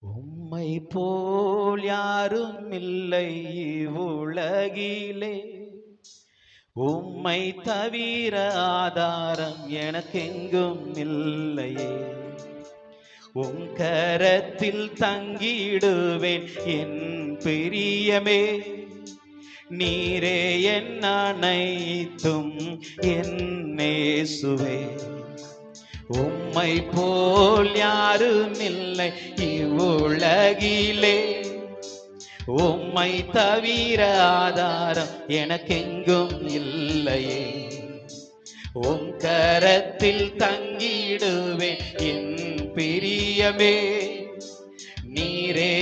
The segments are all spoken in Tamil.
உம்மை போல் யாரும் இல்லை உலகிலே, உம்மை தவிர ஆதாரம் எனக்கெங்கும் இல்லையே. உம் கரத்தில் தங்கிடுவேன் என் பிரியமே, நீரே என் அனைத்தும் என் இயேசுவே. உம்மை போல் யாரும் இல்லை இவ்வுலகிலே, உம்மை தவிர ஆதாரம் எனக்கெங்கும் இல்லையே. உம் கரத்தில் தங்கிடுவேன் என் பிரியமே, நீரே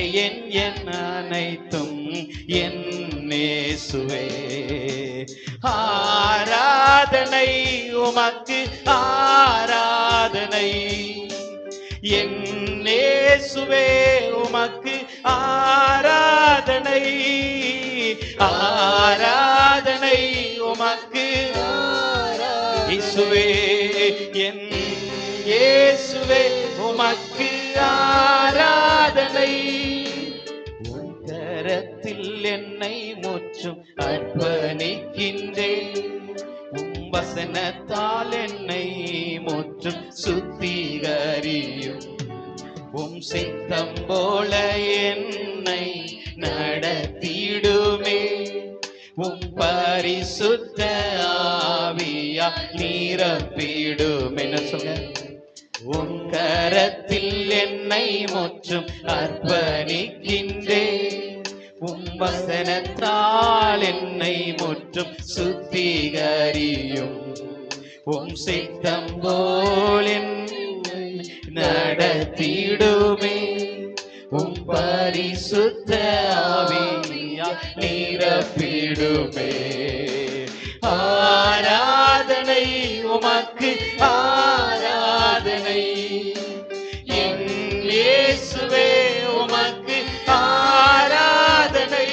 என் அனைத்தும் என் இயேசுவே. ஆராதனை உமக்கு ஆராதனை, என் இயேசுவே உமக்கு ஆராதனை. ஆராதனை உமக்கு இயேசுவே, என் இயேசுவே உமக்கு ஆராதனை. உன் கரத்தில் என்னை முற்றும் அர்ப்பணிக்கின்றேன், உம் வசனத்தால் என்னை முற்றும் சுத்திகரியும். உம் சித்தம் போல என்னை நடத்திடுமே, உம் பரிசுத்த ஆவியா நிரப்பிடும். என்ன சொல்ல? உன் கரத்தில் என்னை முற்றும் அர்ப்பணிக்கின்றேன், உம் வசனத்தால் என்னை முற்றும் சுத்திகரியும். உம் சித்தம் போல் என்னை நடத்திடுமே, உம் பரிசுத்த ஆவியா நிரப்பிடுமே. ஆராதனை உமக்கு ஆராதனை, என் இயேசுவே உமக்கு ஆராதனை.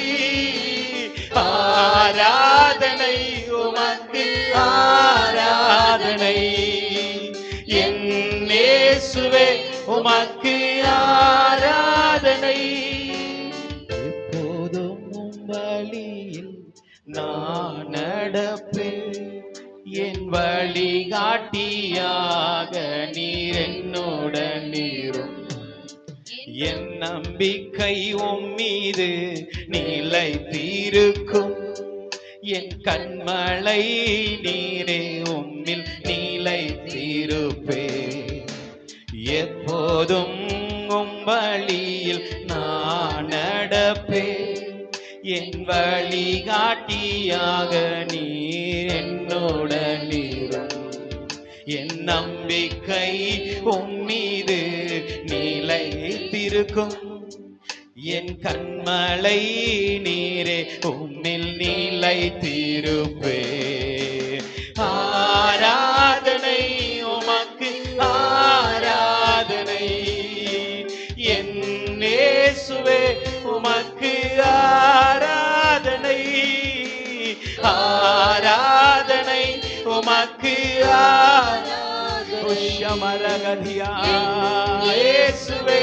ஆராதனை உமக்கு ஆராதனை, என் இயேசுவே உமக்கு ஆராதனை. எப்போதும் உம் வழியில் நான் நடப்பேன், என் வழிகாட்டியாக நீர் என்னுடன் நீரும். என் நம்பிக்கை உம் மீது நிலைத்திருக்கும், என் கண்மலை நீரே உம்மில் நிலைத்திருப்பே. எப்போதும் உம் வழியில் நான் நடப்பேன், என் வழிகாட்டியாக நீர் என்னுடன் நீரும். என் நம்பிக்கை உம் மீது நிலைத்திருக்கும், என் கண்மலை நீரே உம்மில் நிலைத்திருப்பே. ஆராதனை உமக்கு ஆராதனை, என் இயேசுவே உமக்கு ஆராதனை. ஆராதனை உமக்கு ஆராதனை, இயேசுவே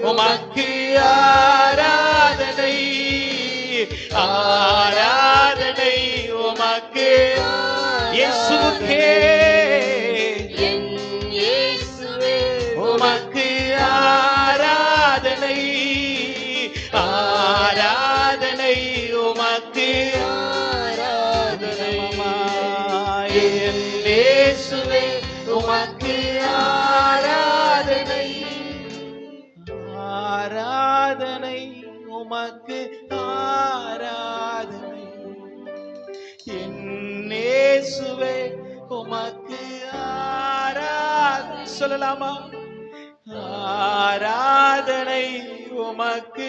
உமக்கு ஆராதனை. ஆராதனை உமக்கு இயேசுவே, என் இயேசுவே உமக்கு ஆராதனை. ஆராதனை உமக்கு ஆராதனை, என் இயேசுவே உமக்கு ஆராதனை. ஆராதனை உமக்கு ஆராதனை, என் இயேசுவே உமக்கு ஆராதனை. சொல்லலாமா? ஆராதனை உமக்கு